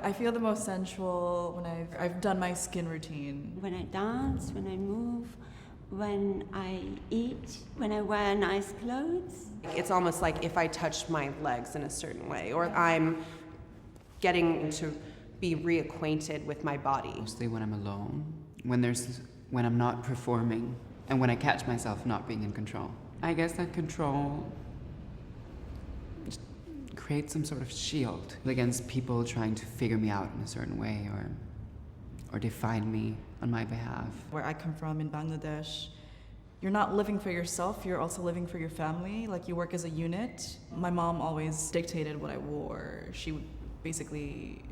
I feel the most sensual when I've done my skin routine. When I dance, when I move, when I eat, when I wear nice clothes. It's almost like if I touch my legs in a certain way, or I'm getting to be reacquainted with my body. Mostly when I'm alone, when I'm not performing, and when I catch myself not being in control. I guess that control creates some sort of shield against people trying to figure me out in a certain way or define me on my behalf. Where I come from in Bangladesh, you're not living for yourself, you're also living for your family. Like, you work as a unit. My mom always dictated what I wore. She would basically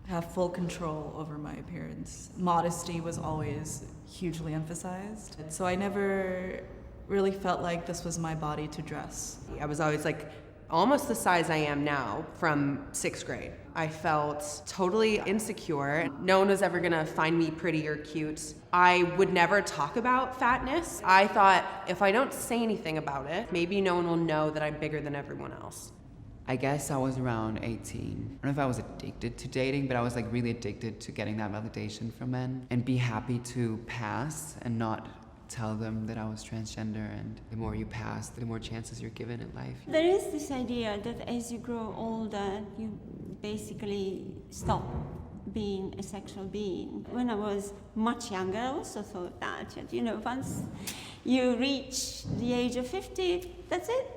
have full control over my appearance. Modesty was always hugely emphasized. So I never really felt like this was my body to dress. I was always like almost the size I am now from 6th grade. I felt totally insecure. No one was ever gonna find me pretty or cute. I would never talk about fatness. I thought if I don't say anything about it, maybe no one will know that I'm bigger than everyone else. I guess I was around 18. I don't know if I was addicted to dating, but I was like really addicted to getting that validation from men and be happy to pass and not tell them that I was transgender. And the more you pass, the more chances you're given in life. There is this idea that as you grow older, you basically stop being a sexual being. When I was much younger, I also thought that, once you reach the age of 50, that's it.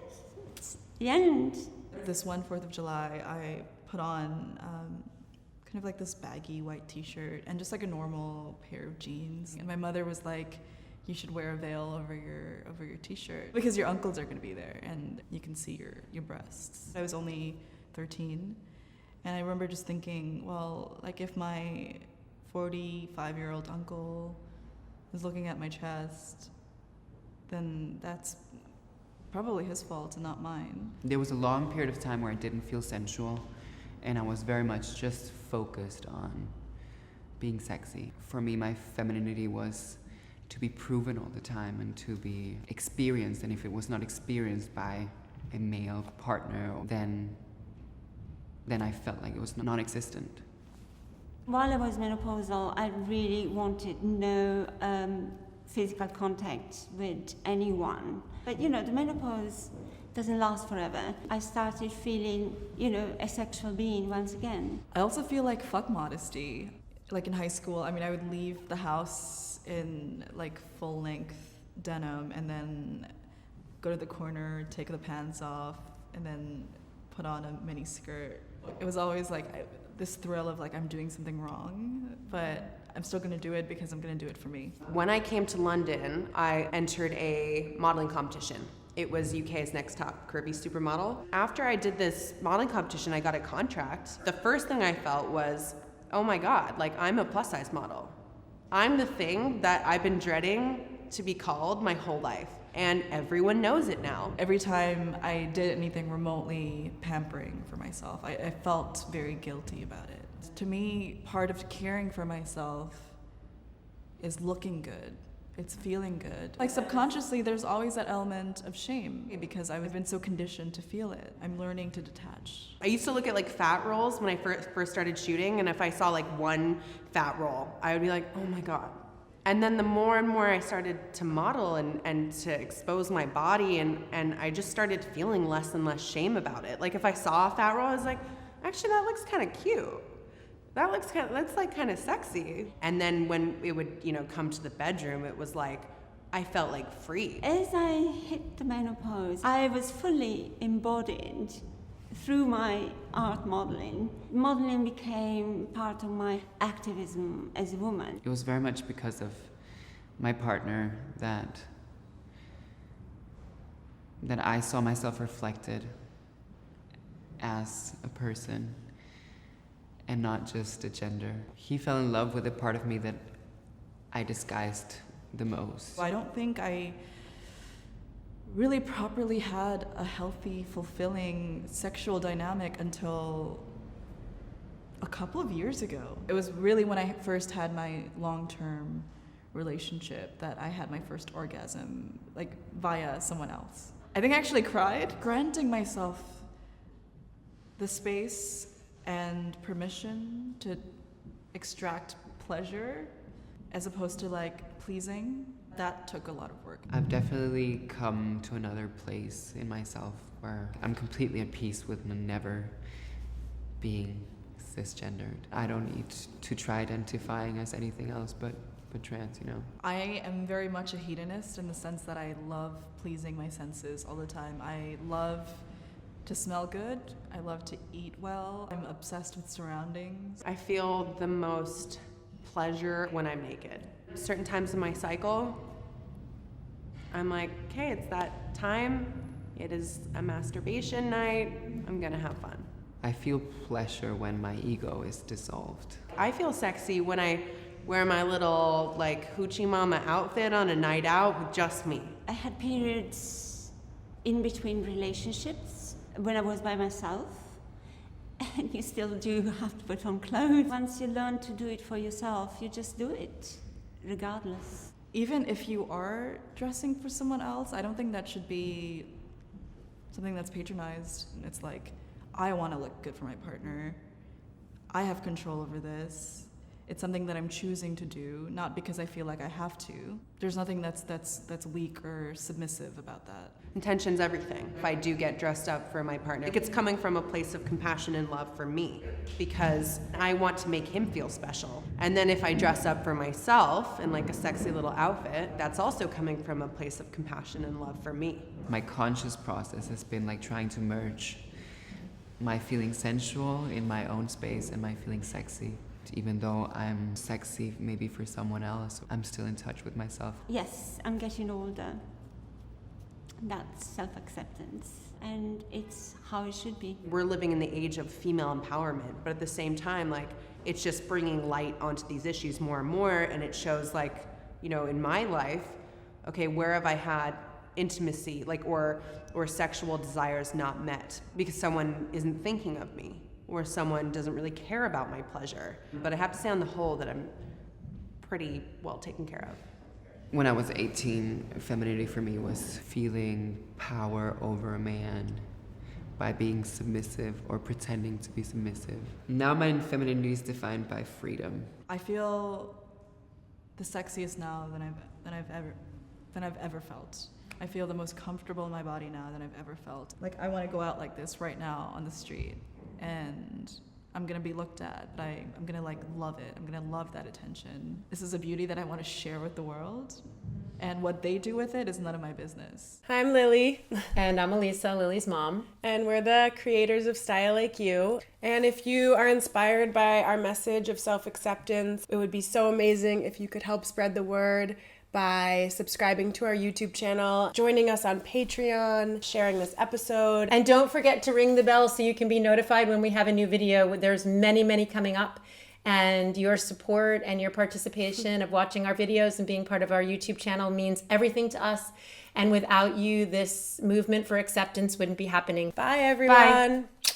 It's the end. This one 4th of July, I put on kind of like this baggy white t-shirt and just like a normal pair of jeans. And my mother was like, you should wear a veil over your t-shirt because your uncles are going to be there and you can see your breasts. I was only 13, and I remember just thinking, well, like, if my 45-year-old uncle is looking at my chest, then that's probably his fault and not mine. There was a long period of time where I didn't feel sensual, and I was very much just focused on being sexy. For me, my femininity was to be proven all the time and to be experienced, and if it was not experienced by a male partner, then I felt like it was non-existent. While I was menopausal, I really wanted no physical contact with anyone. But the menopause doesn't last forever. I started feeling, a sexual being once again. I also feel like fuck modesty. Like in high school, I would leave the house in like full-length denim and then go to the corner, take the pants off, and then put on a mini skirt. It was always like this thrill of like, I'm doing something wrong, but I'm still gonna do it because I'm gonna do it for me. When I came to London, I entered a modeling competition. It was UK's Next Top Curvy Supermodel. After I did this modeling competition, I got a contract. The first thing I felt was, oh my God, like, I'm a plus size model. I'm the thing that I've been dreading to be called my whole life. And everyone knows it now. Every time I did anything remotely pampering for myself, I felt very guilty about it. To me, part of caring for myself is looking good. It's feeling good. Like, subconsciously, there's always that element of shame because I've been so conditioned to feel it. I'm learning to detach. I used to look at like fat rolls when I first started shooting, and if I saw like one fat roll, I would be like, oh my God. And then the more and more I started to model and to expose my body, and I just started feeling less and less shame about it. Like, if I saw a fat roll, I was like, actually, that looks kind of cute. That's like kind of sexy. And then when it would, come to the bedroom, it was like, I felt like free. As I hit the menopause, I was fully embodied through my art modeling. Modeling became part of my activism as a woman. It was very much because of my partner that I saw myself reflected as a person and not just a gender. He fell in love with a part of me that I disguised the most. I don't think I really properly had a healthy, fulfilling sexual dynamic until a couple of years ago. It was really when I first had my long-term relationship that I had my first orgasm, like via someone else. I think I actually cried. Granting myself the space and permission to extract pleasure as opposed to like pleasing, that took a lot of work. I've definitely come to another place in myself where I'm completely at peace with never being cisgendered. I don't need to try identifying as anything else but trans, you know. I am very much a hedonist in the sense that I love pleasing my senses all the time. I love to smell good. I love to eat well. I'm obsessed with surroundings. I feel the most pleasure when I'm naked. Certain times in my cycle, I'm like, okay, it's that time. It is a masturbation night. I'm gonna have fun. I feel pleasure when my ego is dissolved. I feel sexy when I wear my little like hoochie mama outfit on a night out with just me. I had periods in between relationships when I was by myself, and you still do have to put on clothes. Once you learn to do it for yourself, you just do it, regardless. Even if you are dressing for someone else, I don't think that should be something that's patronized. It's like, I want to look good for my partner. I have control over this. It's something that I'm choosing to do, not because I feel like I have to. There's nothing that's weak or submissive about that. Intention's everything. If I do get dressed up for my partner, it's coming from a place of compassion and love for me because I want to make him feel special. And then if I dress up for myself in like a sexy little outfit, that's also coming from a place of compassion and love for me. My conscious process has been like trying to merge my feeling sensual in my own space and my feeling sexy. Even though I'm sexy maybe for someone else, I'm still in touch with myself. Yes, I'm getting older. That's self-acceptance, and it's how it should be. We're living in the age of female empowerment, but at the same time, like, it's just bringing light onto these issues more and more, and it shows, like, you know, in my life, okay, where have I had intimacy, like, or sexual desires not met because someone isn't thinking of me, or someone doesn't really care about my pleasure. But I have to say on the whole that I'm pretty well taken care of. When I was 18, femininity for me was feeling power over a man by being submissive or pretending to be submissive. Now my femininity is defined by freedom. I feel the sexiest now than I've ever felt. I feel the most comfortable in my body now than I've ever felt. Like, I want to go out like this right now on the street, and I'm gonna be looked at, but I'm gonna like love it. I'm gonna love that attention. This is a beauty that I want to share with the world, and what they do with it is none of my business. Hi, I'm Lily. And I'm Elisa, Lily's mom. And we're the creators of StyleLikeU. And if you are inspired by our message of self-acceptance, it would be so amazing if you could help spread the word by subscribing to our YouTube channel, joining us on Patreon, sharing this episode. And don't forget to ring the bell so you can be notified when we have a new video. There's many coming up. And your support and your participation of watching our videos and being part of our YouTube channel means everything to us. And without you, this movement for acceptance wouldn't be happening. Bye, everyone. Bye.